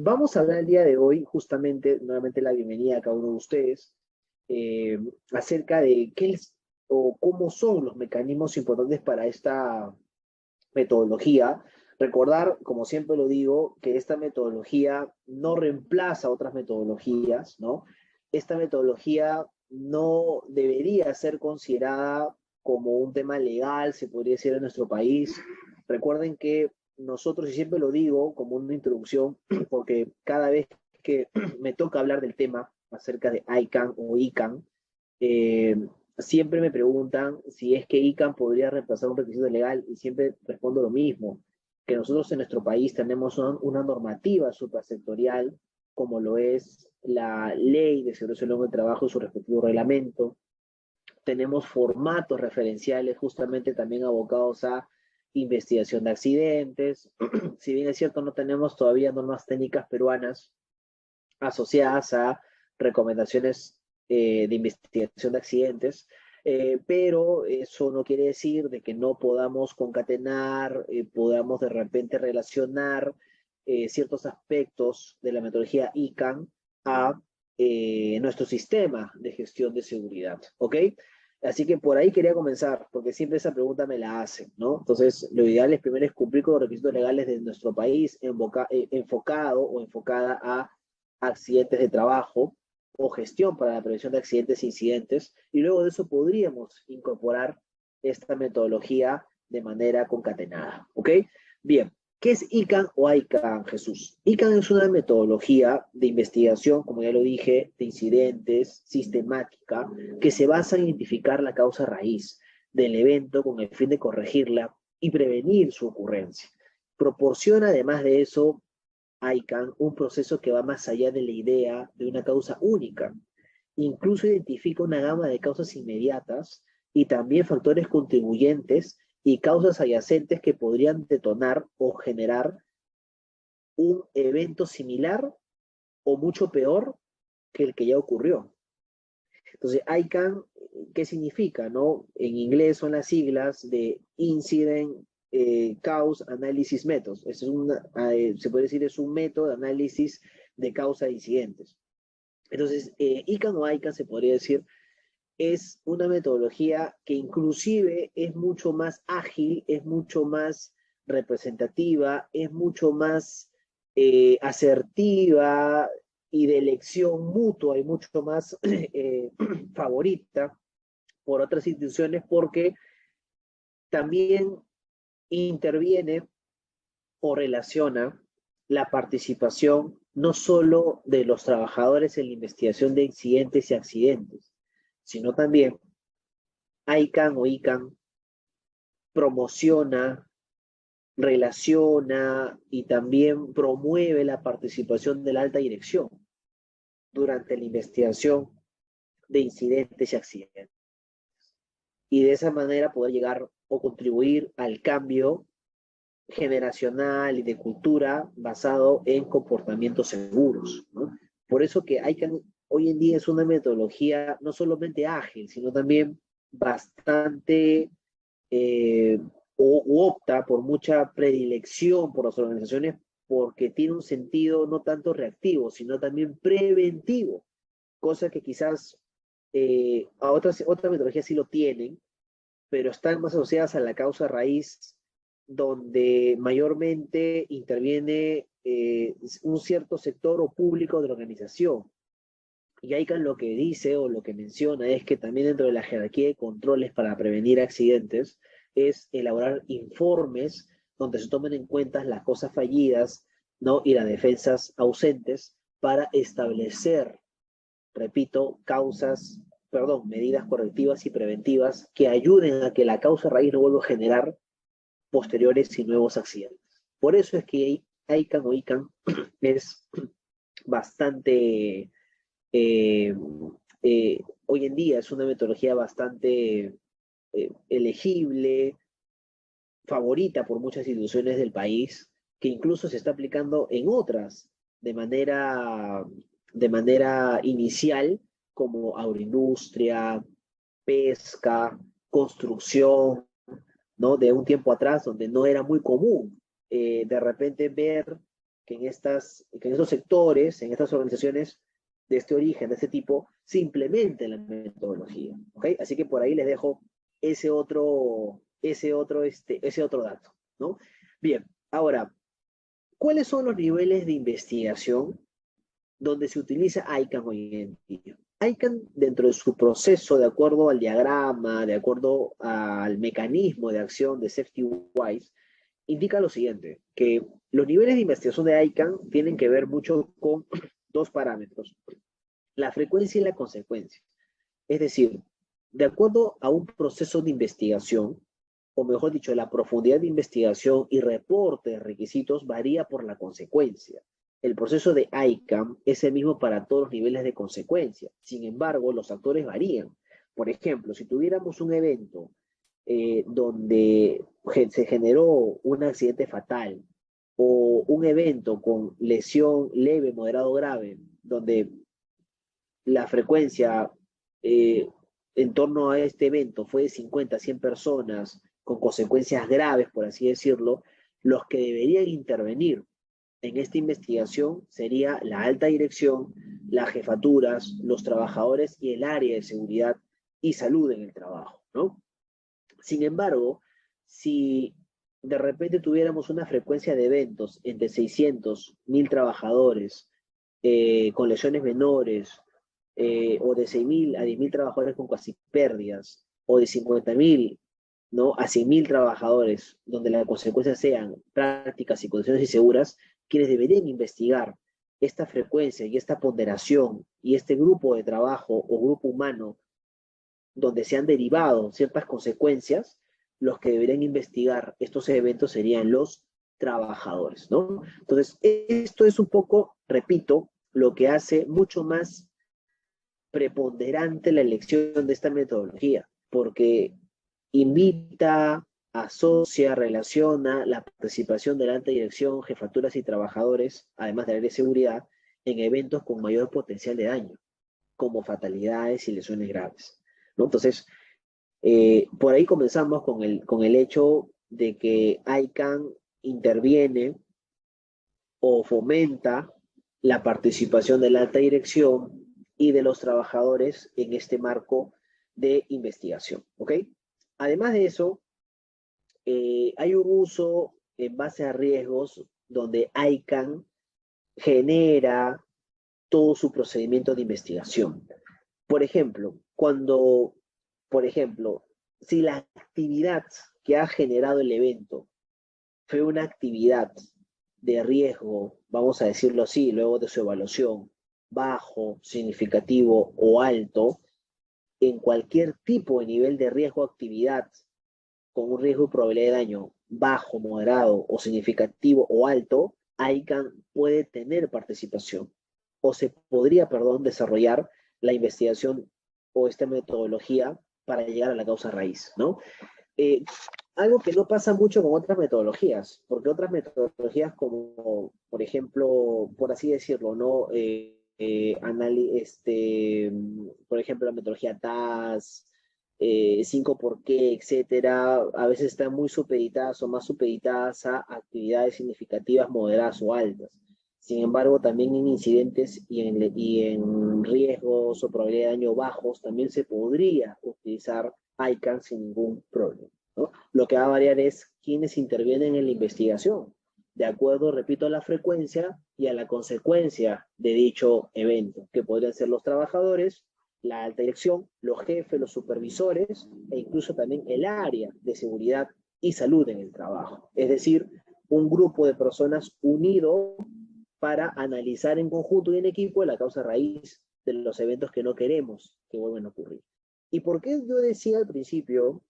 Vamos a hablar el día de hoy, justamente, nuevamente la bienvenida a cada uno de ustedes, eh, acerca de qué es o cómo son los mecanismos importantes para esta metodología. Recordar, como siempre lo digo, que esta metodología no reemplaza otras metodologías, ¿no? Esta metodología no debería ser considerada como un tema legal, se podría decir, en nuestro país. Recuerden que nosotros, y siempre lo digo como una introducción, porque cada vez que me toca hablar del tema acerca de ICANN o ICANN, eh, siempre me preguntan si es que ICANN podría reemplazar un requisito legal y siempre respondo lo mismo, que nosotros en nuestro país tenemos una normativa suprasectorial, como lo es la ley de seguridad del trabajo y su respectivo reglamento. Tenemos formatos referenciales justamente también abocados a investigación de accidentes. Si bien es cierto, no tenemos todavía normas técnicas peruanas asociadas a recomendaciones de investigación de accidentes, pero eso no quiere decir de que no podamos concatenar, podamos de repente relacionar ciertos aspectos de la metodología ICANN a nuestro sistema de gestión de seguridad, ¿ok? Así que por ahí quería comenzar, porque siempre esa pregunta me la hacen, ¿no? Entonces, lo ideal es primero es cumplir con los requisitos legales de nuestro país, enfocado o enfocada a accidentes de trabajo o gestión para la prevención de accidentes e incidentes, y luego de eso podríamos incorporar esta metodología de manera concatenada, ¿ok? Bien, ¿qué es ICANN o ICANN, Jesús? ICANN es una metodología de investigación, como ya lo dije, de incidentes, sistemática, que se basa en identificar la causa raíz del evento con el fin de corregirla y prevenir su ocurrencia. Proporciona además de eso ICANN un proceso que va más allá de la idea de una causa única. Incluso identifica una gama de causas inmediatas y también factores contribuyentes y causas adyacentes que podrían detonar o generar un evento similar o mucho peor que el que ya ocurrió. Entonces, ICANN, ¿qué significa? ¿No? En inglés son las siglas de Incident Cause Analysis Methods. Se puede decir, es un método de análisis de causa de incidentes. Entonces, ICANN o ICANN se podría decir, es una metodología que inclusive es mucho más ágil, es mucho más representativa, es mucho más asertiva y de elección mutua y mucho más favorita por otras instituciones porque también interviene o relaciona la participación no solo de los trabajadores en la investigación de incidentes y accidentes, sino también ICANN o ICANN promociona, relaciona y también promueve la participación de la alta dirección durante la investigación de incidentes y accidentes. Y de esa manera poder llegar o contribuir al cambio generacional y de cultura basado en comportamientos seguros, ¿no? Por eso que ICANN hoy en día es una metodología no solamente ágil, sino también bastante eh, opta por mucha predilección por las organizaciones porque tiene un sentido no tanto reactivo, sino también preventivo, cosa que quizás otras metodologías sí lo tienen, pero están más asociadas a la causa raíz, donde mayormente interviene un cierto sector o público de la organización. Y ICANN lo que dice o lo que menciona es que también dentro de la jerarquía de controles para prevenir accidentes es elaborar informes donde se tomen en cuenta las cosas fallidas, ¿no? Y las defensas ausentes para establecer, repito, medidas correctivas y preventivas que ayuden a que la causa raíz no vuelva a generar posteriores y nuevos accidentes. Por eso es que ICANN o ICANN es bastante, eh, hoy en día es una metodología bastante elegible, favorita por muchas instituciones del país, que incluso se está aplicando en otras de manera inicial, como agroindustria, pesca, construcción, ¿no? De un tiempo atrás, donde no era muy común de repente ver que que en estos sectores, en estas organizaciones de este origen, de este tipo, se implemente la metodología. ¿Ok? Así que por ahí les dejo ese otro dato, ¿no? Bien, ahora, ¿cuáles son los niveles de investigación donde se utiliza ICANN hoy en día? ICANN, dentro de su proceso, de acuerdo al diagrama, de acuerdo al mecanismo de acción de Safety Wise, indica lo siguiente, que los niveles de investigación de ICANN tienen que ver mucho con dos parámetros, la frecuencia y la consecuencia. Es decir, de acuerdo a un proceso de investigación, o mejor dicho, la profundidad de investigación y reporte de requisitos varía por la consecuencia. El proceso de ICANN es el mismo para todos los niveles de consecuencia. Sin embargo, los actores varían. Por ejemplo, si tuviéramos un evento donde se generó un accidente fatal o un evento con lesión leve, moderado, grave, donde la frecuencia en torno a este evento fue de 50 a 100 personas con consecuencias graves, por así decirlo, los que deberían intervenir en esta investigación sería la alta dirección, las jefaturas, los trabajadores y el área de seguridad y salud en el trabajo, ¿no? Sin embargo, si de repente tuviéramos una frecuencia de eventos entre 600, 1000 trabajadores con lesiones menores, o de 6.000 a 10.000 trabajadores con casi pérdidas, o de 50.000, ¿no?, a 100.000 trabajadores, donde las consecuencias sean prácticas y condiciones inseguras, quienes deberían investigar esta frecuencia y esta ponderación y este grupo de trabajo o grupo humano donde se han derivado ciertas consecuencias, los que deberían investigar estos eventos serían los trabajadores, ¿no? Entonces, esto es un poco, repito, lo que hace mucho más preponderante la elección de esta metodología, porque invita, asocia, relaciona la participación de la alta dirección, jefaturas y trabajadores, además del área de seguridad, en eventos con mayor potencial de daño, como fatalidades y lesiones graves, ¿no? Entonces, por ahí comenzamos con el hecho de que ICANN interviene o fomenta la participación de la alta dirección y de los trabajadores en este marco de investigación, ¿ok? Además de eso, hay un uso en base a riesgos donde ICANN genera todo su procedimiento de investigación. Por ejemplo, si la actividad que ha generado el evento fue una actividad de riesgo, vamos a decirlo así, luego de su evaluación, bajo, significativo o alto, en cualquier tipo de nivel de riesgo o actividad con un riesgo y probabilidad de daño bajo, moderado o significativo o alto, ICANN puede tener participación o se podría, perdón, desarrollar la investigación o esta metodología para llegar a la causa raíz, ¿no? Eh, Algo que no pasa mucho con otras metodologías, porque otras metodologías como, por ejemplo, por así decirlo, ¿no? Por ejemplo, la metodología TAS, 5 por qué, etcétera, a veces están muy supeditadas o más supeditadas a actividades significativas, moderadas o altas. Sin embargo, también en incidentes y en riesgos o probabilidad de daño bajos, también se podría utilizar ICANN sin ningún problema, ¿no? Lo que va a variar es quiénes intervienen en la investigación, de acuerdo, repito, a la frecuencia y a la consecuencia de dicho evento, que podrían ser los trabajadores, la alta dirección, los jefes, los supervisores e incluso también el área de seguridad y salud en el trabajo. Es decir, un grupo de personas unido para analizar en conjunto y en equipo la causa raíz de los eventos que no queremos que vuelvan a ocurrir. ¿Y por qué yo decía al principio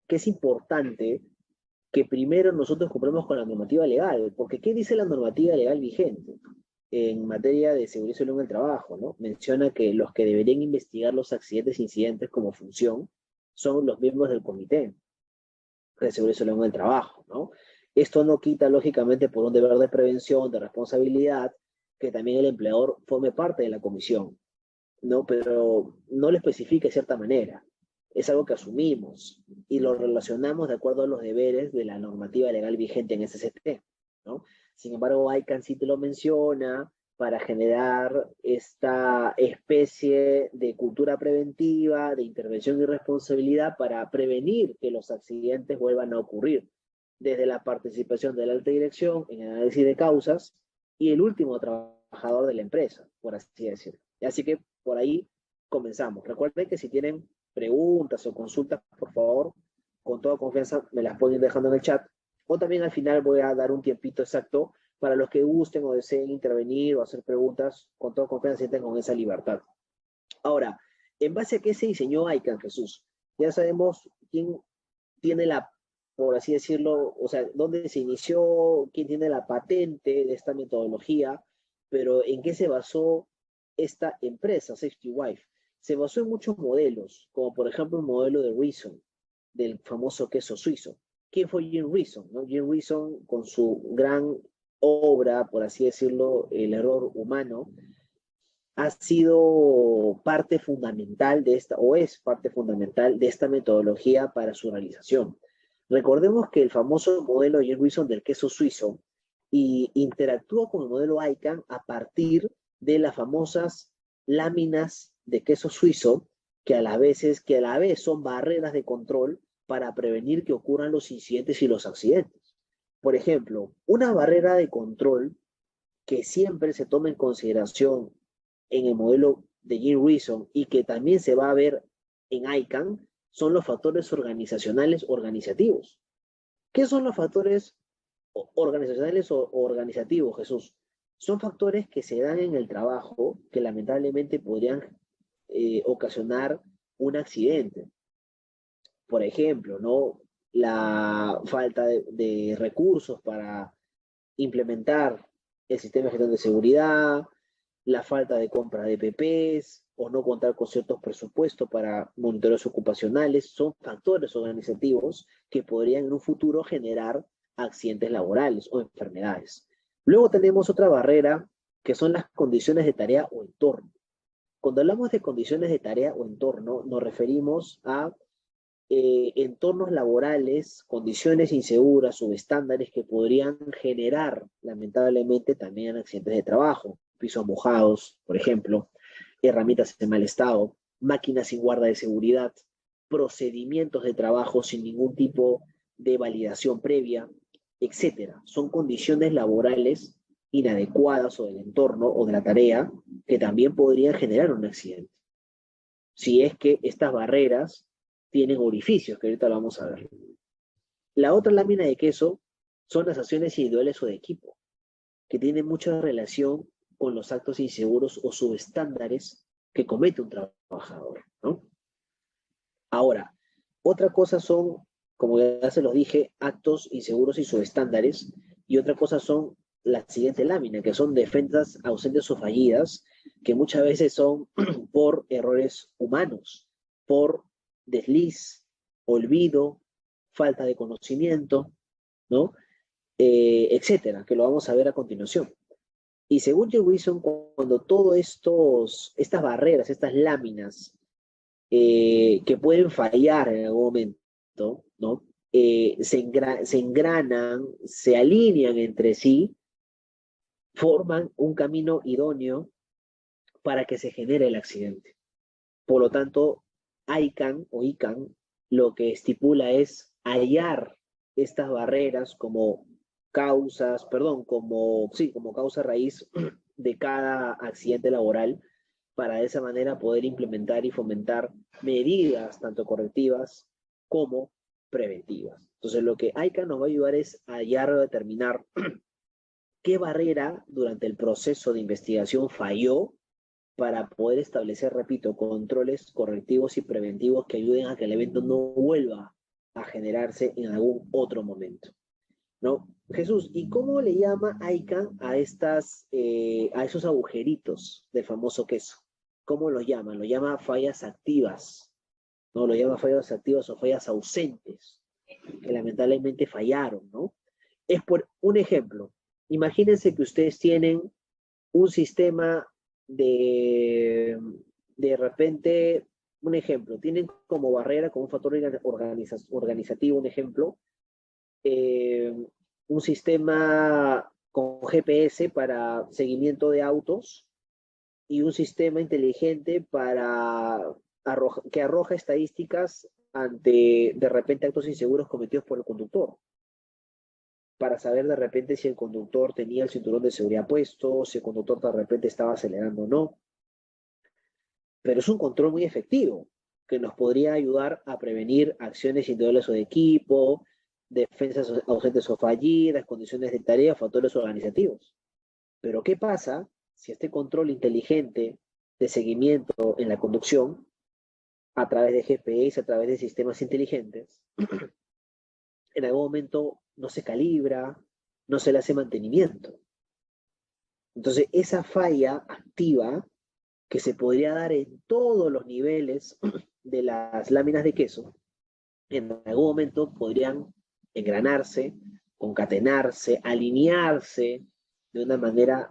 que es importante que primero nosotros cumplamos con la normativa legal? Porque ¿qué dice la normativa legal vigente en materia de seguridad y salud en el trabajo, ¿no? Menciona que los que deberían investigar los accidentes e incidentes como función son los miembros del comité de seguridad y salud en el trabajo, ¿no? Esto no quita, lógicamente, por un deber de prevención, de responsabilidad, que también el empleador forme parte de la comisión, ¿no? Pero no lo especifica de cierta manera. Es algo que asumimos y lo relacionamos de acuerdo a los deberes de la normativa legal vigente en SCT, ¿no? Sin embargo, ICANN sí te lo menciona para generar esta especie de cultura preventiva, de intervención y responsabilidad para prevenir que los accidentes vuelvan a ocurrir, desde la participación de la alta dirección en el análisis de causas y el último trabajador de la empresa, por así decirlo. Así que por ahí comenzamos. Recuerden que si tienen preguntas o consultas, por favor, con toda confianza me las pueden ir dejando en el chat, o también al final voy a dar un tiempito exacto para los que gusten o deseen intervenir o hacer preguntas, con toda confianza sienten con esa libertad. Ahora, ¿en base a qué se diseñó ICANN, Jesús? Ya sabemos quién tiene la, por así decirlo, o sea, dónde se inició, quién tiene la patente de esta metodología, pero ¿en qué se basó esta empresa, SafetyWife? Se basó en muchos modelos, como por ejemplo el modelo de Reason, del famoso queso suizo. ¿Quién fue Jim Reason? ¿No? Jim Reason, con su gran obra, por así decirlo, El error humano, ha sido parte fundamental de esta, o es parte fundamental de esta metodología para su realización. Recordemos que el famoso modelo de Jim Wilson del queso suizo interactúa con el modelo ICANN a partir de las famosas láminas de queso suizo que a la vez son barreras de control para prevenir que ocurran los incidentes y los accidentes. Por ejemplo, una barrera de control que siempre se toma en consideración en el modelo de Jim Reason y que también se va a ver en ICANN son los factores organizacionales organizativos. ¿Qué son los factores organizacionales o organizativos, Jesús? Son factores que se dan en el trabajo que lamentablemente podrían ocasionar un accidente. Por ejemplo, ¿no? La falta de recursos para implementar el sistema de gestión de seguridad, la falta de compra de PPs o no contar con ciertos presupuestos para monitoreos ocupacionales, son factores organizativos que podrían en un futuro generar accidentes laborales o enfermedades. Luego tenemos otra barrera que son las condiciones de tarea o entorno. Cuando hablamos de condiciones de tarea o entorno, nos referimos a entornos laborales, condiciones inseguras, subestándares que podrían generar, lamentablemente, también accidentes de trabajo, pisos mojados, por ejemplo, herramientas en mal estado, máquinas sin guarda de seguridad, procedimientos de trabajo sin ningún tipo de validación previa, etcétera. Son condiciones laborales inadecuadas o del entorno o de la tarea que también podrían generar un accidente. Si es que estas barreras tienen orificios, que ahorita lo vamos a ver. La otra lámina de queso son las acciones individuales o de equipo, que tienen mucha relación con los actos inseguros o subestándares que comete un trabajador, ¿no? Ahora, otra cosa son, como ya se los dije, actos inseguros y subestándares, y otra cosa son la siguiente lámina, que son defensas ausentes o fallidas, que muchas veces son por errores humanos, por desliz, olvido, falta de conocimiento, ¿no? Etcétera, que lo vamos a ver a continuación. Y según Jim Wilson, cuando todas estas barreras, estas láminas que pueden fallar en algún momento, ¿no? Se engranan, se alinean entre sí, forman un camino idóneo para que se genere el accidente. Por lo tanto, ICANN lo que estipula es hallar estas barreras como como causa raíz de cada accidente laboral para de esa manera poder implementar y fomentar medidas tanto correctivas como preventivas. Entonces, lo que ICANN nos va a ayudar es a hallar o determinar qué barrera durante el proceso de investigación falló para poder establecer, repito, controles correctivos y preventivos que ayuden a que el evento no vuelva a generarse en algún otro momento, ¿no? Jesús, ¿y cómo le llama ICANN a esos agujeritos del famoso queso? ¿Cómo los llama? Lo llama fallas activas, ¿no? Lo llama fallas activas o fallas ausentes, que lamentablemente fallaron, ¿no? Es por un ejemplo. Imagínense que ustedes tienen un sistema de, de repente, un ejemplo, tienen como barrera, como un factor organizativo, un ejemplo, un sistema con GPS para seguimiento de autos y un sistema inteligente que arroja estadísticas ante de repente actos inseguros cometidos por el conductor, para saber de repente si el conductor tenía el cinturón de seguridad puesto, si el conductor de repente estaba acelerando o no. Pero es un control muy efectivo que nos podría ayudar a prevenir acciones individuales o de equipo, defensas ausentes o fallidas, condiciones de tarea, factores organizativos. Pero ¿qué pasa si este control inteligente de seguimiento en la conducción, a través de GPS, a través de sistemas inteligentes, en algún momento no se calibra, no se le hace mantenimiento? Entonces, esa falla activa que se podría dar en todos los niveles de las láminas de queso, en algún momento podrían engranarse, concatenarse, alinearse de una manera,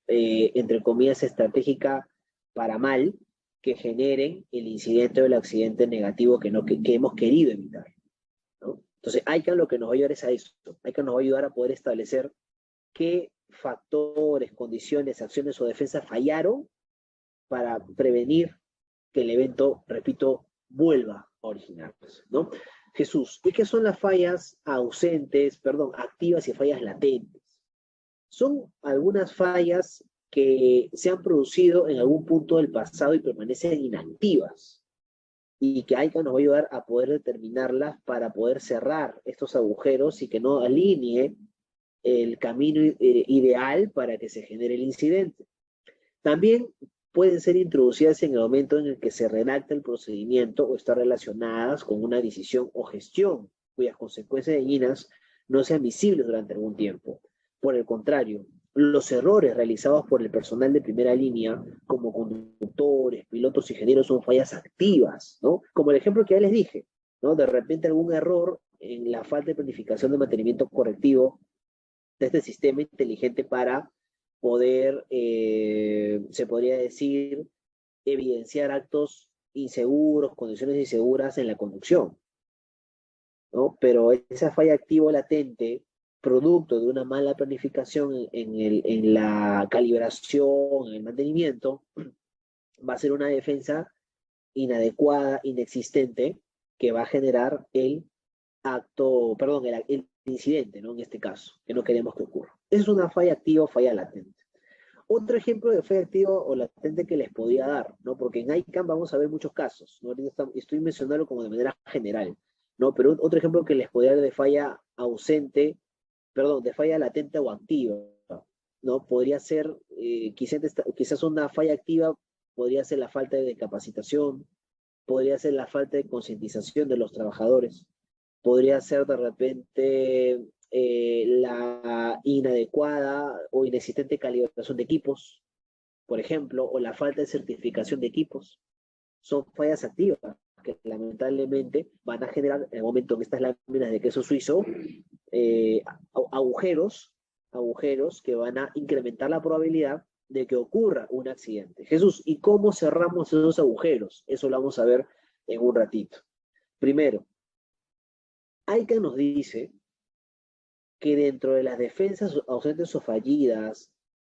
entre comillas, estratégica para mal, que generen el incidente o el accidente negativo que hemos querido evitar, ¿no? Entonces, ICANN lo que nos va a ayudar es a eso. ICANN nos va a ayudar a poder establecer qué factores, condiciones, acciones o defensas fallaron para prevenir que el evento, repito, vuelva a originarse, ¿no? Jesús, ¿y qué son las fallas activas y fallas latentes? Son algunas fallas que se han producido en algún punto del pasado y permanecen inactivas, y que ICANN nos va a ayudar a poder determinarlas para poder cerrar estos agujeros y que no alinee el camino ideal para que se genere el incidente. También pueden ser introducidas en el momento en el que se redacta el procedimiento o están relacionadas con una decisión o gestión cuyas consecuencias dañinas no sean visibles durante algún tiempo. Por el contrario, los errores realizados por el personal de primera línea, como conductores, pilotos y ingenieros, son fallas activas, ¿no? Como el ejemplo que ya les dije, ¿no? De repente algún error en la falta de planificación de mantenimiento correctivo de este sistema inteligente para poder, se podría decir, evidenciar actos inseguros, condiciones inseguras en la conducción, ¿no? Pero esa falla activa o latente, producto de una mala planificación en la calibración, en el mantenimiento, va a ser una defensa inadecuada, inexistente, que va a generar el incidente, ¿no? En este caso, que no queremos que ocurra. Esa es una falla activa o falla latente. Otro ejemplo de falla activa o latente que les podía dar, ¿no? Porque en ICANN vamos a ver muchos casos, ¿no? Estoy mencionando como de manera general, ¿no? Pero otro ejemplo que les podía dar de falla de falla latente o activa, ¿no? Podría ser, quizás una falla activa podría ser la falta de capacitación, podría ser la falta de concientización de los trabajadores, podría ser de repente la inadecuada o inexistente calibración de equipos, por ejemplo, o la falta de certificación de equipos. Son fallas activas que lamentablemente van a generar, en el momento en estas láminas de queso suizo, agujeros que van a incrementar la probabilidad de que ocurra un accidente. Jesús, ¿y cómo cerramos esos agujeros? Eso lo vamos a ver en un ratito. Primero, ICANN nos dice que dentro de las defensas ausentes o fallidas,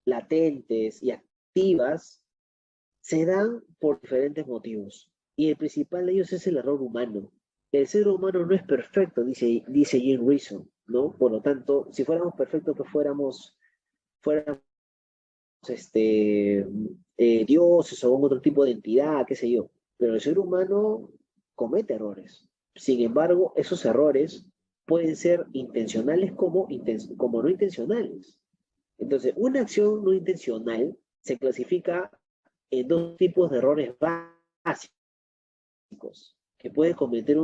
latentes y activas, se dan por diferentes motivos. Y el principal de ellos es el error humano. El ser humano no es perfecto, dice Jim Reason, ¿no? Por lo tanto, si fuéramos perfectos, pues fuéramos dioses o otro tipo de entidad, qué sé yo. Pero el ser humano comete errores. Sin embargo, esos errores pueden ser intencionales como no intencionales. Entonces, una acción no intencional se clasifica en dos tipos de errores básicos que puede cometer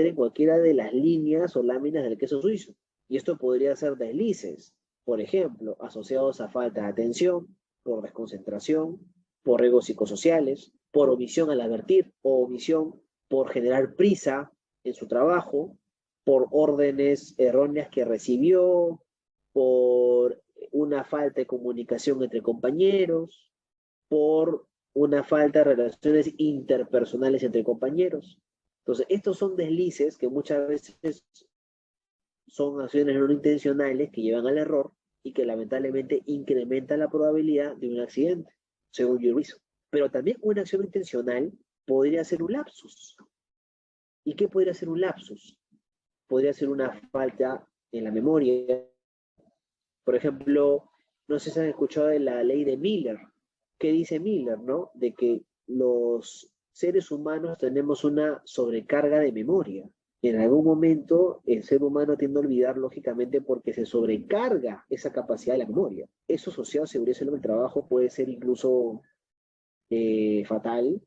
en cualquiera de las líneas o láminas del queso suizo. Y esto podría ser deslices, por ejemplo, asociados a falta de atención, por desconcentración, por riesgos psicosociales, por omisión al advertir o omisión por generar prisa en su trabajo, por órdenes erróneas que recibió, por una falta de comunicación entre compañeros, por una falta de relaciones interpersonales entre compañeros. Entonces, estos son deslices que muchas veces son acciones no intencionales que llevan al error y que lamentablemente incrementa la probabilidad de un accidente, según G. Reason. Pero también una acción intencional podría ser un lapsus. ¿Y qué podría ser un lapsus? Podría ser una falta en la memoria. Por ejemplo, no sé si han escuchado de la ley de Miller. ¿Qué dice Miller, no? De que los seres humanos tenemos una sobrecarga de memoria. En algún momento el ser humano tiende a olvidar, lógicamente, porque se sobrecarga esa capacidad de la memoria. Eso asociado a seguridad en el trabajo puede ser incluso fatal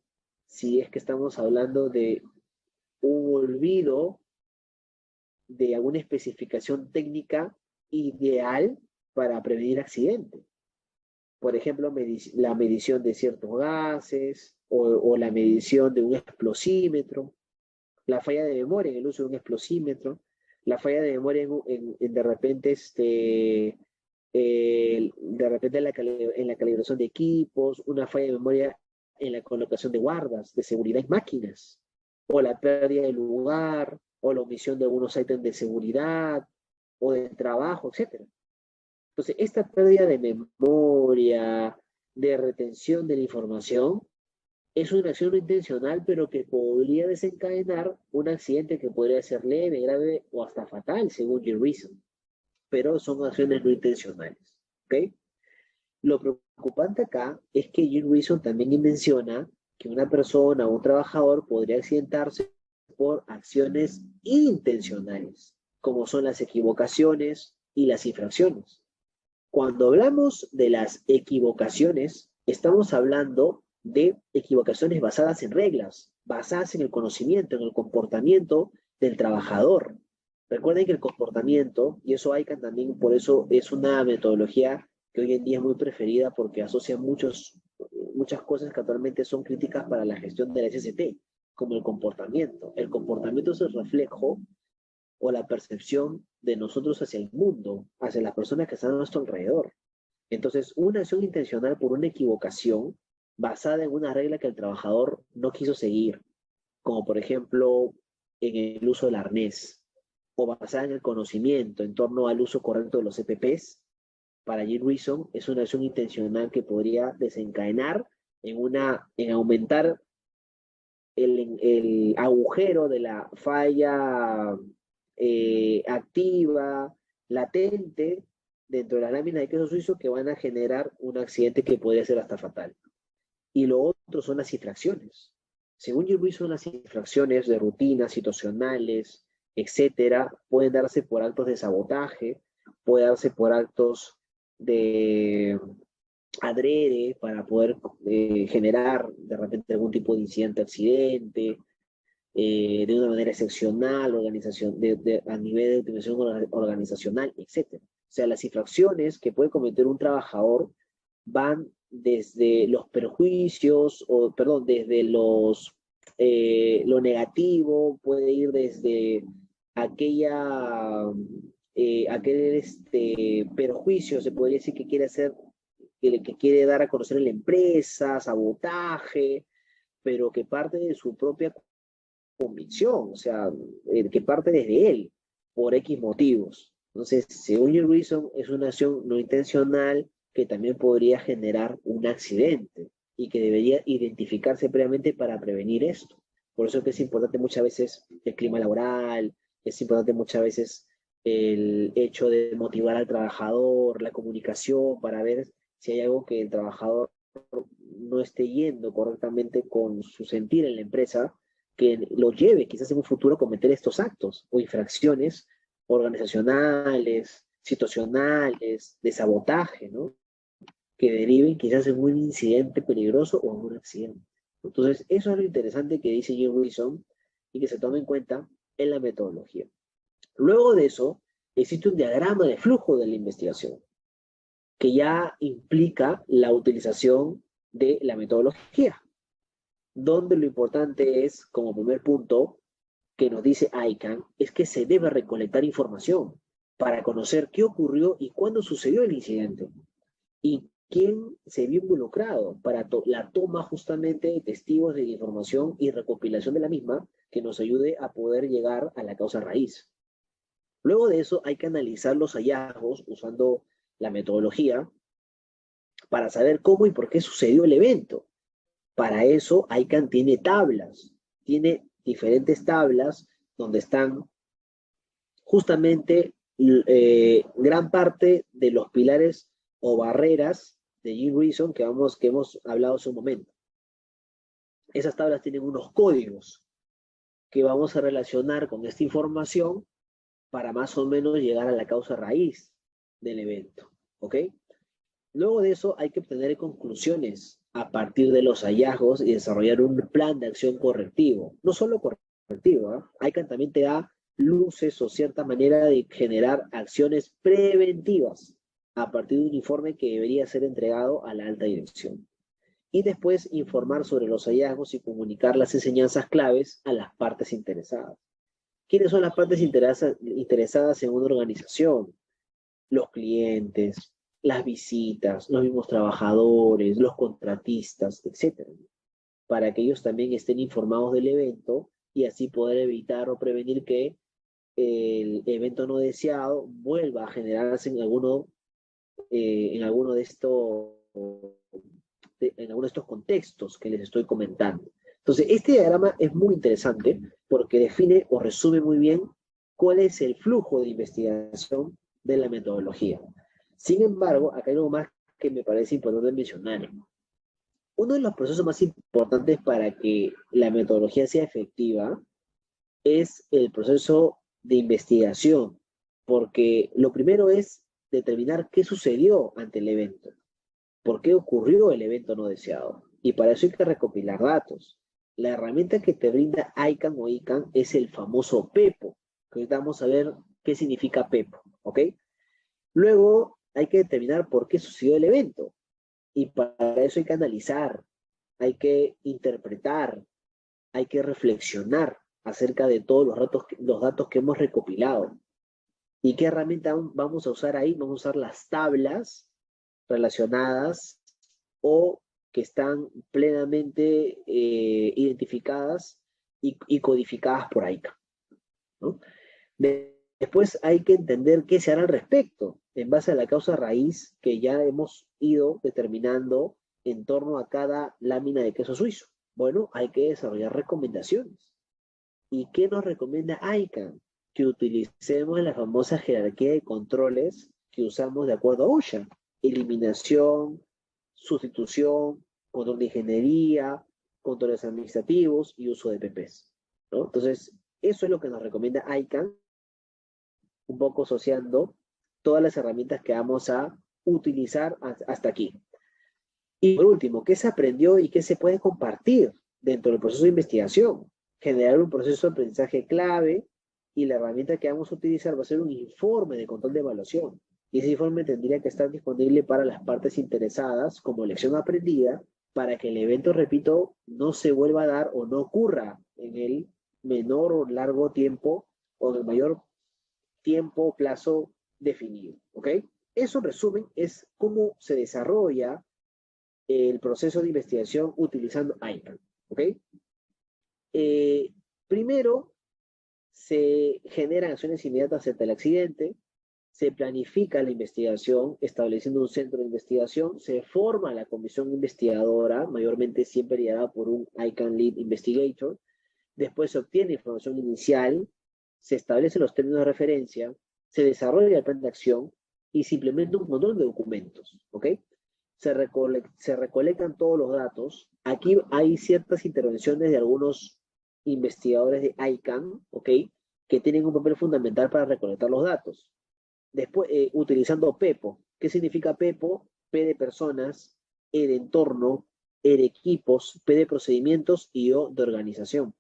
si es que estamos hablando de un olvido de alguna especificación técnica ideal para prevenir accidentes. Por ejemplo, la medición de ciertos gases o la medición de un explosímetro, la falla de memoria en el uso de un explosímetro, la falla de memoria de repente en la calibración de equipos, una falla de memoria en la colocación de guardas de seguridad en máquinas, o la pérdida de lugar, o la omisión de algunos ítems de seguridad, o de trabajo, etc. Entonces, esta pérdida de memoria, de retención de la información, es una acción no intencional, pero que podría desencadenar un accidente que podría ser leve, grave o hasta fatal, según G. Reason. Pero son acciones no intencionales. ¿Ok? Lo preocupante acá es que G. Reason también menciona que una persona o un trabajador podría accidentarse por acciones intencionales, como son las equivocaciones y las infracciones. Cuando hablamos de las equivocaciones, estamos hablando de equivocaciones basadas en reglas, basadas en el conocimiento, en el comportamiento del trabajador. Recuerden que el comportamiento, y eso ICANN también, por eso es una metodología que hoy en día es muy preferida porque asocia muchas cosas que actualmente son críticas para la gestión de la SST, como el comportamiento. El comportamiento es el reflejo o la percepción de nosotros hacia el mundo, hacia las personas que están a nuestro alrededor. Entonces, una acción intencional por una equivocación basada en una regla que el trabajador no quiso seguir, como por ejemplo en el uso del arnés, o basada en el conocimiento en torno al uso correcto de los EPPs, para G. Reason es una acción intencional que podría desencadenar en aumentar el agujero de la falla activa, latente, dentro de las láminas de queso suizo que van a generar un accidente que podría ser hasta fatal. Y lo otro son las infracciones. Según G. Reason, las infracciones de rutina, situacionales, etcétera, pueden darse por actos de sabotaje, puede darse por actos de adrede para poder generar de repente algún tipo de incidente, accidente, de una manera excepcional, a nivel de optimización organizacional, etc. O sea, las infracciones que puede cometer un trabajador van desde los perjuicios, o perdón, desde lo negativo, puede ir desde aquel perjuicio, se podría decir que quiere hacer, que quiere dar a conocer en la empresa, sabotaje, pero que parte de su propia convicción, o sea, que parte desde él, por X motivos. Entonces, según Your Reason, es una acción no intencional que también podría generar un accidente y que debería identificarse previamente para prevenir esto. Por eso es que es importante muchas veces el clima laboral, es importante muchas veces el hecho de motivar al trabajador, la comunicación, para ver si hay algo que el trabajador no esté yendo correctamente con su sentir en la empresa, que lo lleve quizás en un futuro a cometer estos actos o infracciones organizacionales, situacionales, de sabotaje, ¿no? Que deriven quizás en un incidente peligroso o en un accidente. Entonces, eso es lo interesante que dice Jim Wilson y que se toma en cuenta en la metodología. Luego de eso, existe un diagrama de flujo de la investigación que ya implica la utilización de la metodología, donde lo importante es, como primer punto, que nos dice ICANN, es que se debe recolectar información para conocer qué ocurrió y cuándo sucedió el incidente y quién se vio involucrado para la toma justamente de testigos de la información y recopilación de la misma que nos ayude a poder llegar a la causa raíz. Luego de eso hay que analizar los hallazgos usando la metodología, para saber cómo y por qué sucedió el evento. Para eso, ICANN tiene tablas, tiene diferentes tablas donde están justamente gran parte de los pilares o barreras de G-Reason que hemos hablado hace un momento. Esas tablas tienen unos códigos que vamos a relacionar con esta información para más o menos llegar a la causa raíz del evento, ¿ok? Luego de eso hay que obtener conclusiones a partir de los hallazgos y desarrollar un plan de acción correctivo. No solo correctivo, ¿eh? ICANN también te da luces o cierta manera de generar acciones preventivas a partir de un informe que debería ser entregado a la alta dirección. Y después informar sobre los hallazgos y comunicar las enseñanzas claves a las partes interesadas. ¿Quiénes son las partes interesadas en una organización? Los clientes, las visitas, los mismos trabajadores, los contratistas, etcétera, para que ellos también estén informados del evento y así poder evitar o prevenir que el evento no deseado vuelva a generarse en alguno de estos contextos que les estoy comentando. Entonces, este diagrama es muy interesante porque define o resume muy bien cuál es el flujo de investigación de la metodología. Sin embargo, acá hay algo más que me parece importante mencionar. Uno de los procesos más importantes para que la metodología sea efectiva es el proceso de investigación, porque lo primero es determinar qué sucedió ante el evento, por qué ocurrió el evento no deseado. Y para eso hay que recopilar datos. La herramienta que te brinda ICANN o ICANN es el famoso PEPO, que ahorita vamos a ver qué significa PEPO, ¿ok? Luego hay que determinar por qué sucedió el evento. Y para eso hay que analizar, hay que interpretar, hay que reflexionar acerca de todos los datos que hemos recopilado. ¿Y qué herramienta vamos a usar ahí? Vamos a usar las tablas relacionadas o que están plenamente identificadas y codificadas por ICANN, ¿no? Después hay que entender qué se hará al respecto, en base a la causa raíz que ya hemos ido determinando en torno a cada lámina de queso suizo. Bueno, hay que desarrollar recomendaciones. ¿Y qué nos recomienda ICANN? Que utilicemos la famosa jerarquía de controles que usamos de acuerdo a OSHA. Eliminación, sustitución, control de ingeniería, controles administrativos y uso de PPs, ¿no? Entonces, eso es lo que nos recomienda ICANN, un poco asociando todas las herramientas que vamos a utilizar hasta aquí. Y por último, ¿qué se aprendió y qué se puede compartir dentro del proceso de investigación? Generar un proceso de aprendizaje clave y la herramienta que vamos a utilizar va a ser un informe de control de evaluación. Y ese informe tendría que estar disponible para las partes interesadas como lección aprendida para que el evento, repito, no se vuelva a dar o no ocurra en el menor o largo tiempo o en el mayor tiempo o plazo definido. ¿Ok? Eso, en resumen, es cómo se desarrolla el proceso de investigación utilizando ICANN. ¿Ok? Primero, se generan acciones inmediatas ante el accidente, se planifica la investigación estableciendo un centro de investigación, se forma la comisión investigadora, mayormente siempre liderada por un ICANN Lead Investigator, después se obtiene información inicial, se establecen los términos de referencia, se desarrolla el plan de acción y se implementa un montón de documentos, ¿ok? Se recolectan todos los datos. Aquí hay ciertas intervenciones de algunos investigadores de ICANN, ¿ok? Que tienen un papel fundamental para recolectar los datos. Después, utilizando PEPO. ¿Qué significa PEPO? P de personas, E de entorno, E de equipos, P de procedimientos y O de organización.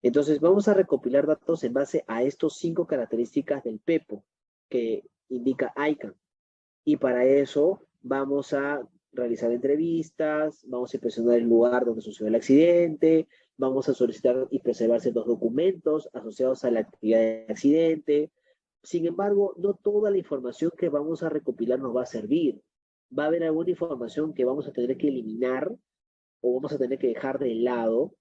Entonces, vamos a recopilar datos en base a estos 5 características del PEPO que indica ICANN. Y para eso vamos a realizar entrevistas, vamos a inspeccionar el lugar donde sucedió el accidente, vamos a solicitar y preservar ciertos documentos asociados a la actividad del accidente. Sin embargo, no toda la información que vamos a recopilar nos va a servir. Va a haber alguna información que vamos a tener que eliminar o vamos a tener que dejar de lado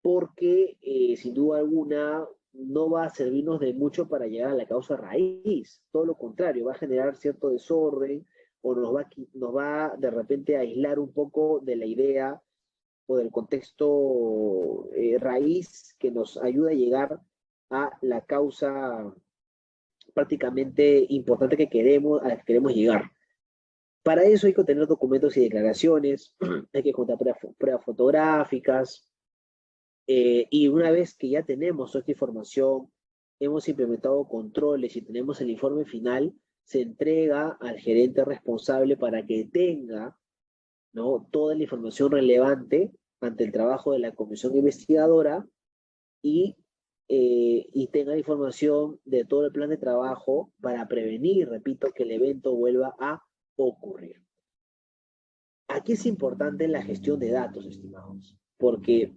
porque sin duda alguna no va a servirnos de mucho para llegar a la causa raíz. Todo lo contrario, va a generar cierto desorden, o nos va de repente a aislar un poco de la idea o del contexto raíz que nos ayuda a llegar a la causa prácticamente importante a la que queremos llegar. Para eso hay que tener documentos y declaraciones, hay que contar pruebas fotográficas, y una vez que ya tenemos toda esta información, hemos implementado controles y tenemos el informe final, se entrega al gerente responsable para que tenga, ¿no?, toda la información relevante ante el trabajo de la comisión investigadora y tenga la información de todo el plan de trabajo para prevenir, repito, que el evento vuelva a ocurrir. Aquí es importante la gestión de datos, estimados, porque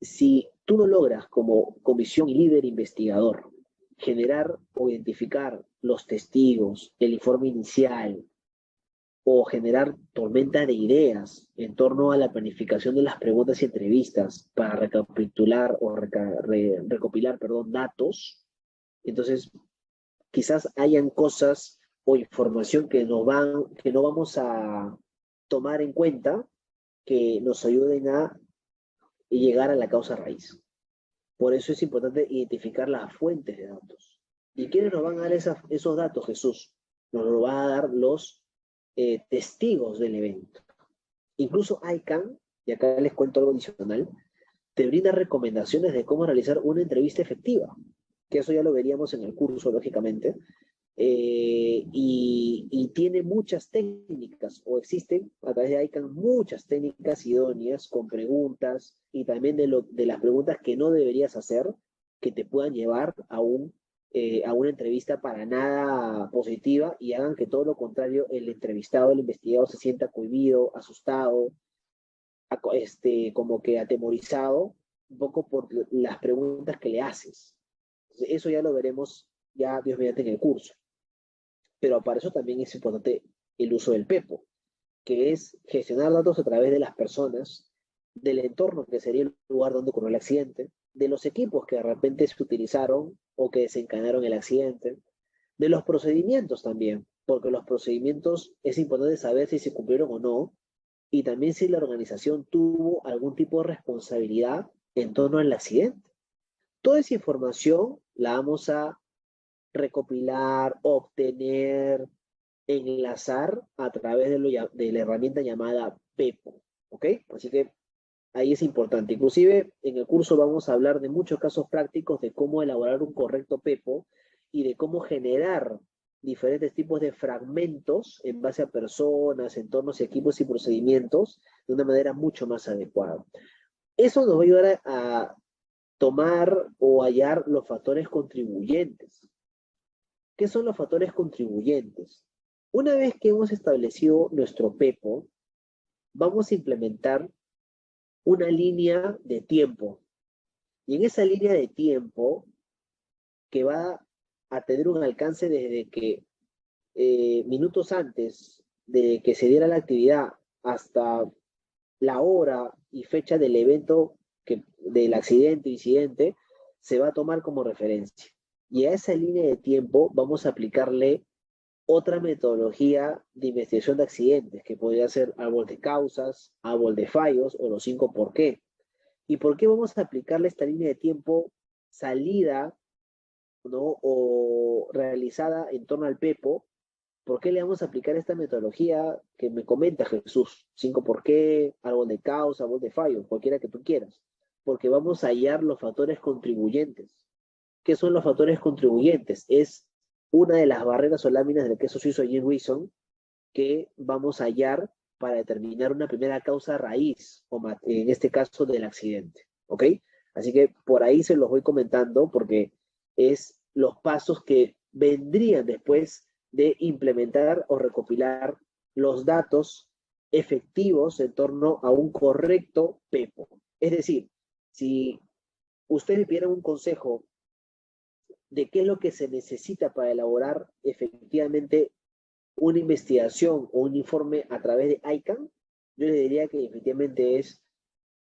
si tú no logras como comisión y líder investigador generar o identificar los testigos, el informe inicial, o generar tormenta de ideas en torno a la planificación de las preguntas y entrevistas para recapitular o recopilar, perdón, datos, entonces quizás hayan cosas o información que no vamos a tomar en cuenta que nos ayuden a llegar a la causa raíz. Por eso es importante identificar las fuentes de datos. ¿Y quiénes nos van a dar esos datos, Jesús? Nos lo van a dar los testigos del evento. Incluso ICANN, y acá les cuento algo adicional, te brinda recomendaciones de cómo realizar una entrevista efectiva, que eso ya lo veríamos en el curso, lógicamente, y tiene muchas técnicas, o existen a través de ICANN muchas técnicas idóneas con preguntas y también de las preguntas que no deberías hacer que te puedan llevar a una entrevista para nada positiva y hagan que todo lo contrario, el entrevistado, el investigado se sienta cohibido, asustado, como que atemorizado, un poco por las preguntas que le haces. Eso ya lo veremos, ya Dios mediante, en el curso. Pero para eso también es importante el uso del PEPO, que es gestionar datos a través de las personas, del entorno que sería el lugar donde ocurrió el accidente, de los equipos que de repente se utilizaron o que desencadenaron el accidente, de los procedimientos también, porque los procedimientos es importante saber si se cumplieron o no, y también si la organización tuvo algún tipo de responsabilidad en torno al accidente. Toda esa información la vamos a recopilar, obtener, enlazar a través de la herramienta llamada PEPO, ¿ok? Así que ahí es importante. Inclusive en el curso vamos a hablar de muchos casos prácticos de cómo elaborar un correcto PEPO y de cómo generar diferentes tipos de fragmentos en base a personas, entornos, equipos y procedimientos de una manera mucho más adecuada. Eso nos va a ayudar a tomar o hallar los factores contribuyentes. ¿Qué son los factores contribuyentes? Una vez que hemos establecido nuestro PEPO, vamos a implementar una línea de tiempo. Y en esa línea de tiempo, que va a tener un alcance desde que minutos antes de que se diera la actividad hasta la hora y fecha del evento, del accidente o incidente, se va a tomar como referencia. Y a esa línea de tiempo vamos a aplicarle otra metodología de investigación de accidentes, que podría ser árbol de causas, árbol de fallos o los 5 por qué. ¿Y por qué vamos a aplicarle esta línea de tiempo salida, ¿no?, o realizada en torno al PEPO? ¿Por qué le vamos a aplicar esta metodología que me comenta Jesús? 5 por qué, árbol de causa, árbol de fallo, cualquiera que tú quieras. Porque vamos a hallar los factores contribuyentes. ¿Qué son los factores contribuyentes? Es una de las barreras o láminas del queso suizo Jim Wilson que vamos a hallar para determinar una primera causa raíz, o en este caso del accidente. ¿Ok? Así que por ahí se los voy comentando porque es los pasos que vendrían después de implementar o recopilar los datos efectivos en torno a un correcto PEPO. Es decir, si ustedes pidieran un consejo de qué es lo que se necesita para elaborar efectivamente una investigación o un informe a través de ICANN, yo les diría que efectivamente es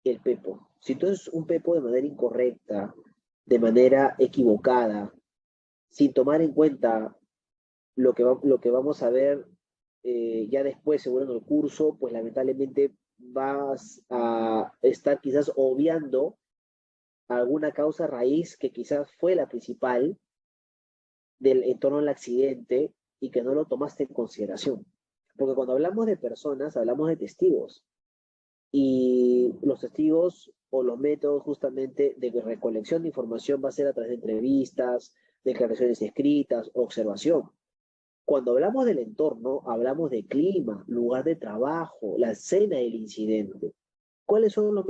el PEPO. Si tú haces un PEPO de manera incorrecta, de manera equivocada, sin tomar en cuenta lo que vamos a ver ya después, seguro en el curso, pues lamentablemente vas a estar quizás obviando alguna causa raíz que quizás fue la principal del entorno del accidente y que no lo tomaste en consideración. Porque cuando hablamos de personas, hablamos de testigos. Y los testigos o los métodos justamente de recolección de información va a ser a través de entrevistas, declaraciones escritas, observación. Cuando hablamos del entorno, hablamos de clima, lugar de trabajo, la escena del incidente. ¿Cuáles son los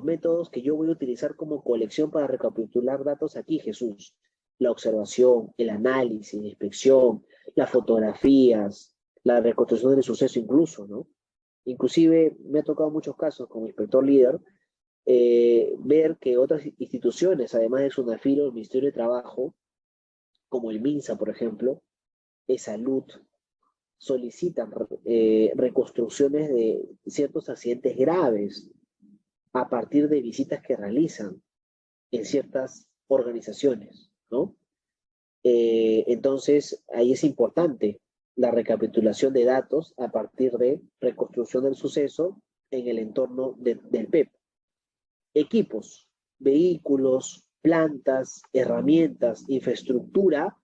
métodos que yo voy a utilizar como colección para recapitular datos aquí, Jesús? La observación, el análisis, la inspección, las fotografías, la reconstrucción del suceso incluso, ¿no? Inclusive me ha tocado muchos casos como inspector líder, ver que otras instituciones, además de SUNAFIL o el Ministerio de Trabajo, como el MINSA, por ejemplo, de salud, solicitan reconstrucciones de ciertos accidentes graves a partir de visitas que realizan en ciertas organizaciones, ¿no? Entonces, ahí es importante la recapitulación de datos a partir de reconstrucción del suceso en el entorno del PEP. Equipos, vehículos, plantas, herramientas, infraestructura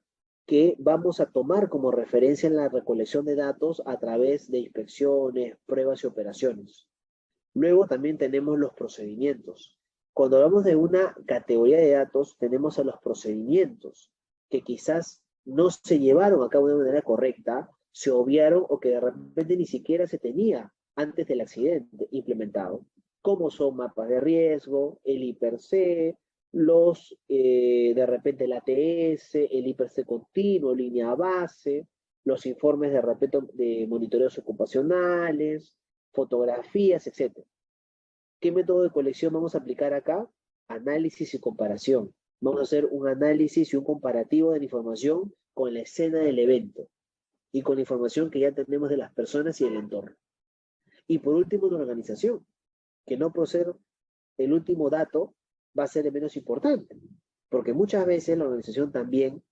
que vamos a tomar como referencia en la recolección de datos a través de inspecciones, pruebas y operaciones. Luego también tenemos los procedimientos. Cuando hablamos de una categoría de datos, tenemos a los procedimientos que quizás no se llevaron a cabo de manera correcta, se obviaron o que de repente ni siquiera se tenía antes del accidente implementado, como son mapas de riesgo, el IPRC, de repente el ATS, el IPRC continuo, línea base, los informes de repente de monitoreos ocupacionales, fotografías, etc. ¿Qué método de colección vamos a aplicar acá? Análisis y comparación. Vamos a hacer un análisis y un comparativo de la información con la escena del evento y con la información que ya tenemos de las personas y el entorno. Y por último, una organización, que no por ser el último dato va a ser el menos importante, porque muchas veces la organización también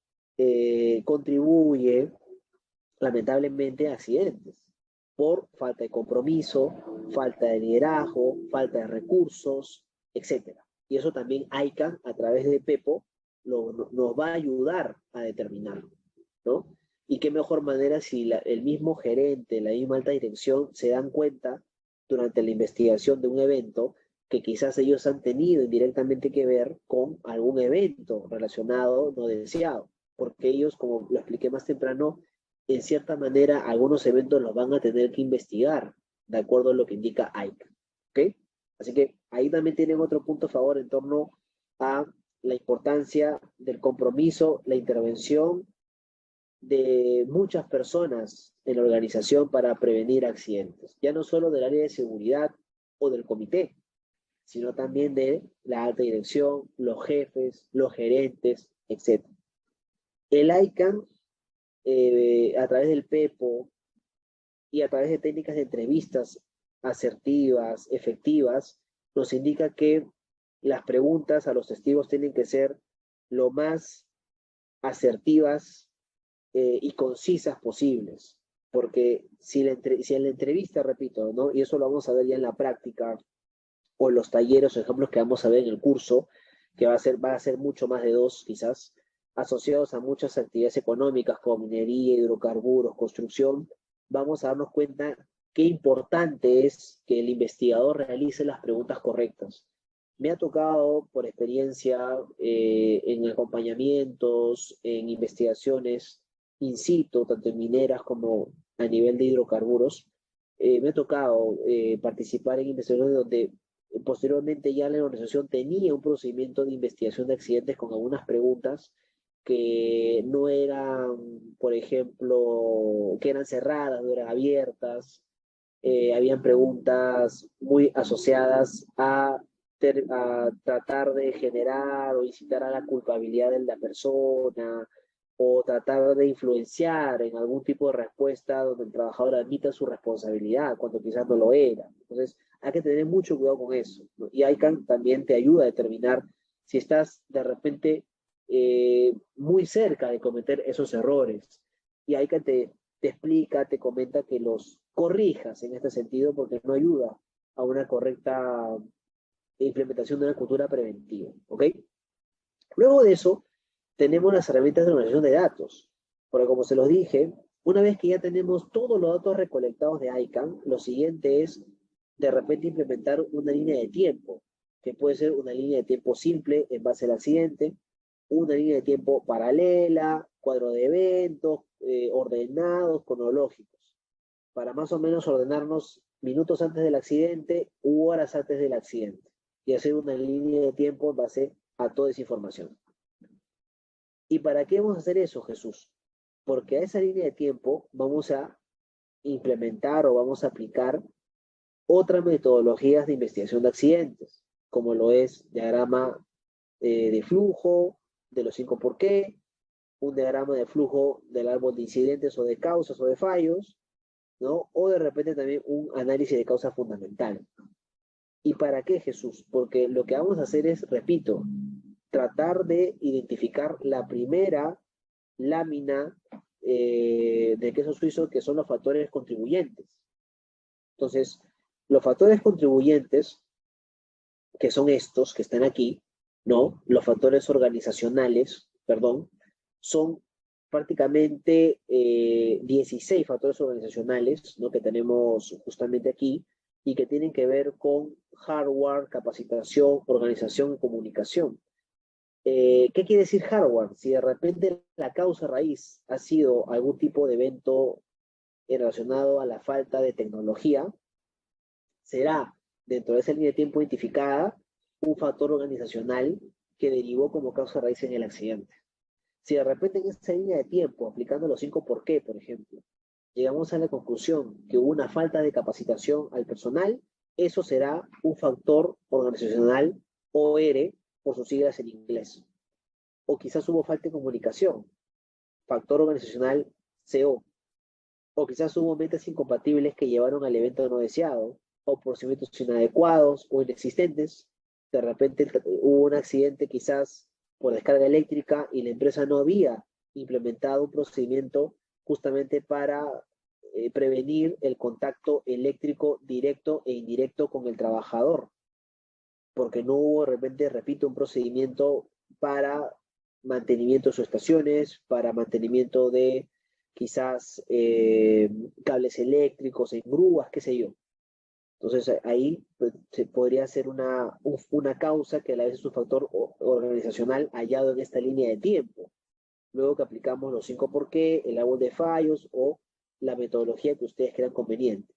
contribuye lamentablemente a accidentes por falta de compromiso, falta de liderazgo, falta de recursos, etc. Y eso también ICANN a través de PEPO nos va a ayudar a determinar, ¿no? Y qué mejor manera si el mismo gerente, la misma alta dirección se dan cuenta durante la investigación de un evento que quizás ellos han tenido indirectamente que ver con algún evento relacionado no deseado, porque ellos, como lo expliqué más temprano, en cierta manera algunos eventos los van a tener que investigar, de acuerdo a lo que indica ICANN, ¿ok? Así que ahí también tienen otro punto a favor en torno a la importancia del compromiso, la intervención de muchas personas en la organización para prevenir accidentes, ya no solo del área de seguridad o del comité, sino también de la alta dirección, los jefes, los gerentes, etc. El ICANN, a través del PEPO y a través de técnicas de entrevistas asertivas, efectivas, nos indica que las preguntas a los testigos tienen que ser lo más asertivas y concisas posibles, porque si en la entrevista, repito, ¿no? Y eso lo vamos a ver ya en la práctica, o en los talleres o ejemplos que vamos a ver en el curso, que va a ser mucho más de 2 quizás, asociados a muchas actividades económicas como minería, hidrocarburos, construcción, vamos a darnos cuenta qué importante es que el investigador realice las preguntas correctas. Me ha tocado, por experiencia, en acompañamientos, en investigaciones in situ, tanto en mineras como a nivel de hidrocarburos, me ha tocado participar en investigaciones donde posteriormente ya la organización tenía un procedimiento de investigación de accidentes con algunas preguntas que no eran, por ejemplo, que eran cerradas, no eran abiertas. Habían preguntas muy asociadas a tratar de generar o incitar a la culpabilidad de la persona o tratar de influenciar en algún tipo de respuesta donde el trabajador admita su responsabilidad cuando quizás no lo era. Entonces, hay que tener mucho cuidado con eso, ¿no? Y ICANN también te ayuda a determinar si estás de repente muy cerca de cometer esos errores. Y ICANN te explica, te comenta que los corrijas en este sentido porque no ayuda a una correcta implementación de una cultura preventiva, ¿ok? Luego de eso, tenemos las herramientas de organización de datos, porque como se los dije, una vez que ya tenemos todos los datos recolectados de ICANN, lo siguiente es de repente implementar una línea de tiempo, que puede ser una línea de tiempo simple en base al accidente, una línea de tiempo paralela, cuadro de eventos, ordenados, cronológicos, para más o menos ordenarnos minutos antes del accidente u horas antes del accidente, y hacer una línea de tiempo en base a toda esa información. ¿Y para qué vamos a hacer eso, Jesús? Porque a esa línea de tiempo vamos a implementar o vamos a aplicar otras metodologías de investigación de accidentes, como lo es diagrama de flujo, de los 5 por qué, un diagrama de flujo del árbol de incidentes o de causas o de fallos, ¿no? O de repente también un análisis de causa fundamental. ¿Y para qué, Jesús? Porque lo que vamos a hacer es, repito, tratar de identificar la primera lámina de queso suizo, que son los factores contribuyentes. Entonces, los factores contribuyentes, que son estos que están aquí, ¿no? Los factores organizacionales, perdón, son prácticamente 16 factores organizacionales, ¿no? Que tenemos justamente aquí y que tienen que ver con hardware, capacitación, organización y comunicación. ¿Qué quiere decir hardware? Si de repente la causa raíz ha sido algún tipo de evento relacionado a la falta de tecnología, será dentro de esa línea de tiempo identificada un factor organizacional que derivó como causa raíz en el accidente. Si de repente en esa línea de tiempo, aplicando los 5 por qué, por ejemplo, llegamos a la conclusión que hubo una falta de capacitación al personal, eso será un factor organizacional OR, por sus siglas en inglés. O quizás hubo falta de comunicación, factor organizacional CO. O quizás hubo metas incompatibles que llevaron al evento no deseado, o procedimientos inadecuados o inexistentes. De repente hubo un accidente quizás por descarga eléctrica y la empresa no había implementado un procedimiento justamente para prevenir el contacto eléctrico directo e indirecto con el trabajador, porque no hubo de repente, repito, un procedimiento para mantenimiento de sus estaciones, para mantenimiento de quizás cables eléctricos en grúas, qué sé yo. Entonces ahí pues, se podría ser una causa que a la vez es un factor organizacional hallado en esta línea de tiempo. Luego que aplicamos los 5 por qué, el árbol de fallos o la metodología que ustedes crean conveniente.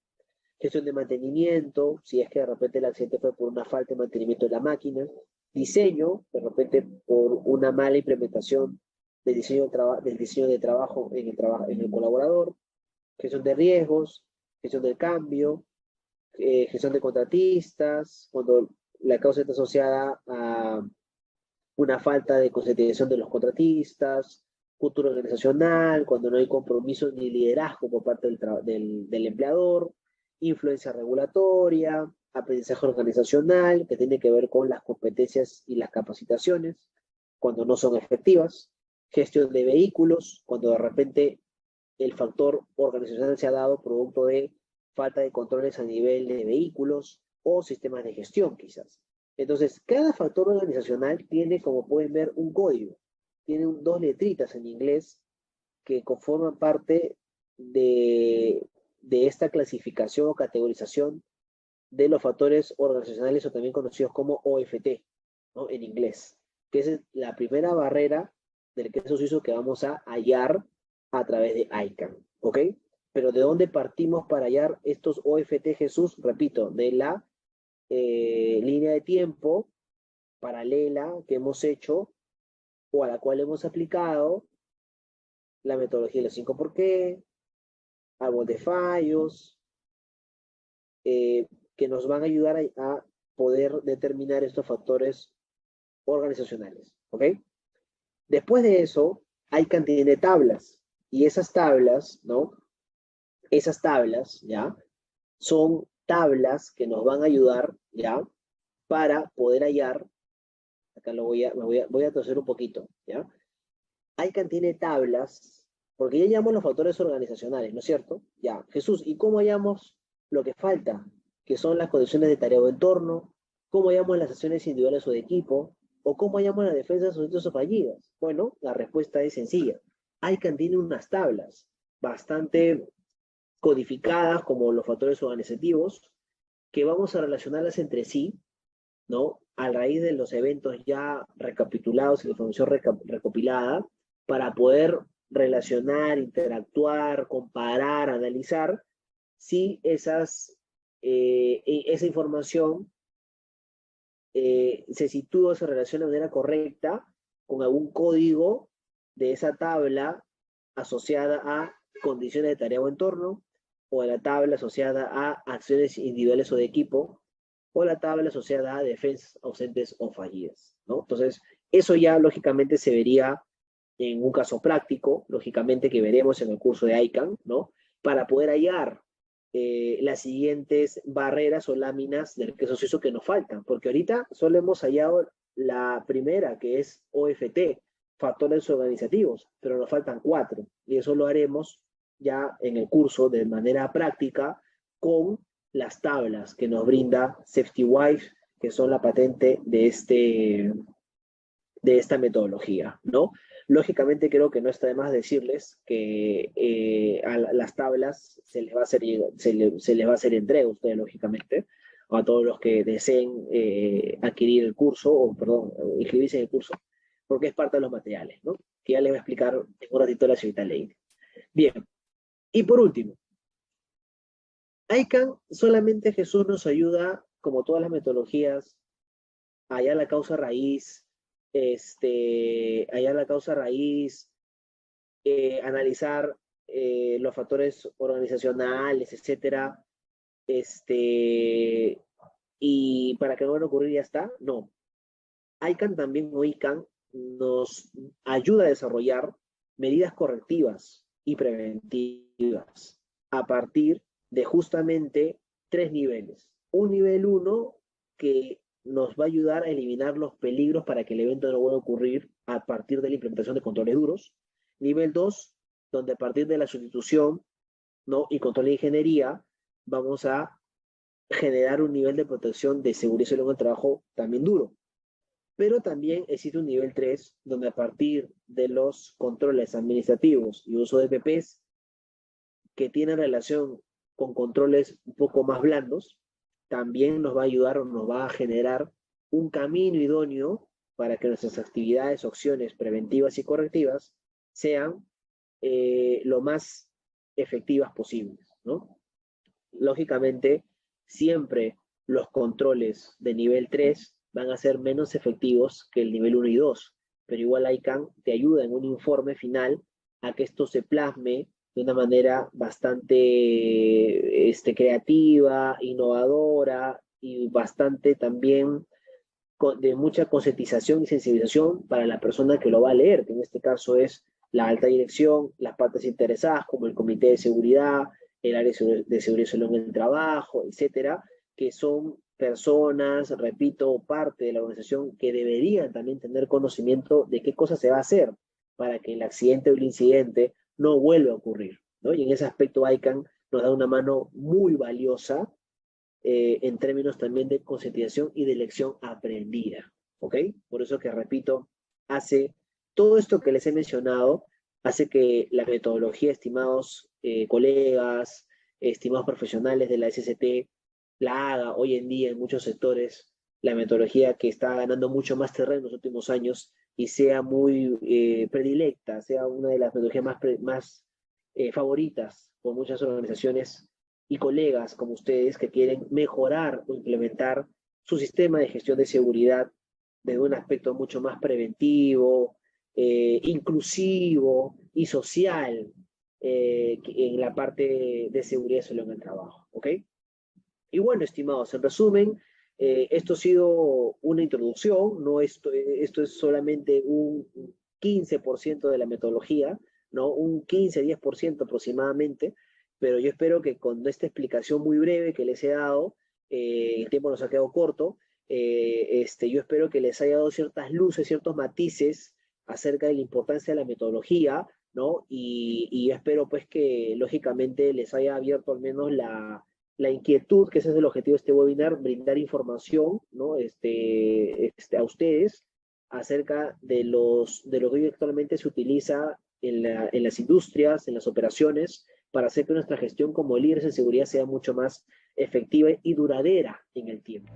Gestión de mantenimiento, si es que de repente el accidente fue por una falta de mantenimiento de la máquina. Diseño, de repente por una mala implementación del diseño de trabajo en el colaborador. Gestión de riesgos, gestión del cambio, gestión de contratistas, cuando la causa está asociada a una falta de concientización de los contratistas, cultura organizacional, cuando no hay compromiso ni liderazgo por parte del empleador, influencia regulatoria, aprendizaje organizacional, que tiene que ver con las competencias y las capacitaciones, cuando no son efectivas, gestión de vehículos, cuando de repente el factor organizacional se ha dado producto de falta de controles a nivel de vehículos o sistemas de gestión quizás. Entonces, cada factor organizacional tiene, como pueden ver, un código. Tiene dos letritas en inglés que conforman parte de esta clasificación o categorización de los factores organizacionales o también conocidos como OFT, ¿no? En inglés, que es la primera barrera del queso suizo que vamos a hallar a través de ICANN, ¿ok? Pero ¿de dónde partimos para hallar estos OFT, Jesús? Repito, de la línea de tiempo paralela que hemos hecho o a la cual hemos aplicado la metodología de los 5 por qué, árbol de fallos, que nos van a ayudar a poder determinar estos factores organizacionales, ¿ok? Después de eso, hay cantidad de tablas, y esas tablas, ¿no? Esas tablas, ¿ya? Son tablas que nos van a ayudar, ¿ya? Para poder hallar, acá voy a torcer un poquito, ¿ya? Hay cantidad de tablas Porque ya hallamos los factores organizacionales, ¿no es cierto? Ya, Jesús, ¿y cómo hallamos lo que falta? Que son las condiciones de tarea o entorno, cómo hallamos las acciones individuales o de equipo, o cómo hallamos la defensa de sujetos o fallidas. Bueno, la respuesta es sencilla. ICANN tiene unas tablas bastante codificadas como los factores organizativos, que vamos a relacionarlas entre sí, ¿no? A raíz de los eventos ya recapitulados y la información recopilada, para poder relacionar, interactuar, comparar, analizar si esa información se sitúa o se relaciona de manera correcta con algún código de esa tabla asociada a condiciones de tarea o entorno, o a la tabla asociada a acciones individuales o de equipo, o la tabla asociada a defensas ausentes o fallidas, ¿no? Entonces, eso ya lógicamente se vería en un caso práctico, lógicamente que veremos en el curso de ICANN, ¿no? Para poder hallar las siguientes barreras o láminas del queso suizo que nos faltan, porque ahorita solo hemos hallado la primera, que es OFT, factores organizativos, pero nos faltan 4, y eso lo haremos ya en el curso de manera práctica con las tablas que nos brinda SafetyWise, que son la patente de esta metodología, ¿no? Lógicamente creo que no está de más decirles que a las tablas se les va a hacer, se les va a hacer entrega a ustedes, lógicamente, a todos los que deseen adquirir el curso, o perdón, inscribirse en el curso, porque es parte de los materiales, ¿no? Que ya les voy a explicar en un ratito la señorita Ley. Bien, y por último, ICANN solamente Jesús nos ayuda, como todas las metodologías, a hallar la causa raíz, hallar la causa raíz, analizar los factores organizacionales, etcétera, y para que no van a ocurrir ya está, no. ICANN también, o ICANN, nos ayuda a desarrollar medidas correctivas y preventivas a partir de justamente 3 niveles. Un nivel 1 que nos va a ayudar a eliminar los peligros para que el evento no vuelva a ocurrir a partir de la implementación de controles duros. Nivel 2, donde a partir de la sustitución, ¿no?, y control de ingeniería, vamos a generar un nivel de protección de seguridad y salud en el trabajo también duro. Pero también existe un nivel 3, donde a partir de los controles administrativos y uso de EPPs que tienen relación con controles un poco más blandos, también nos va a ayudar o nos va a generar un camino idóneo para que nuestras actividades o acciones preventivas y correctivas sean lo más efectivas posibles, ¿no? Lógicamente, siempre los controles de nivel 3 van a ser menos efectivos que el nivel 1 y 2, pero igual ICANN te ayuda en un informe final a que esto se plasme de una manera bastante creativa, innovadora y bastante también de mucha concientización y sensibilización para la persona que lo va a leer, que en este caso es la alta dirección, las partes interesadas como el comité de seguridad, el área de seguridad y salud en el trabajo, etcétera, que son personas, repito, parte de la organización que deberían también tener conocimiento de qué cosa se va a hacer para que el accidente o el incidente no vuelva a ocurrir, ¿no? Y en ese aspecto ICANN nos da una mano muy valiosa en términos también de concientización y de lección aprendida, ¿ok? Por eso que, repito, hace todo esto que les he mencionado, hace que la metodología, estimados colegas, estimados profesionales de la SST, la haga hoy en día en muchos sectores, la metodología que está ganando mucho más terreno en los últimos años y sea muy predilecta, sea una de las metodologías más favoritas por muchas organizaciones y colegas como ustedes que quieren mejorar o implementar su sistema de gestión de seguridad desde un aspecto mucho más preventivo, inclusivo y social en la parte de seguridad y salud en el trabajo, ¿ok? Y bueno, estimados, en resumen, esto ha sido una introducción, no esto es solamente un 15% de la metodología, ¿no? Un 15-10% aproximadamente, pero yo espero que con esta explicación muy breve que les he dado, el tiempo nos ha quedado corto, yo espero que les haya dado ciertas luces, ciertos matices acerca de la importancia de la metodología ¿no? Y yo espero pues que lógicamente les haya abierto al menos la inquietud, que ese es el objetivo de este webinar, brindar información, ¿no? A ustedes acerca de lo que hoy actualmente se utiliza en las industrias, en las operaciones, para hacer que nuestra gestión como líderes en seguridad sea mucho más efectiva y duradera en el tiempo.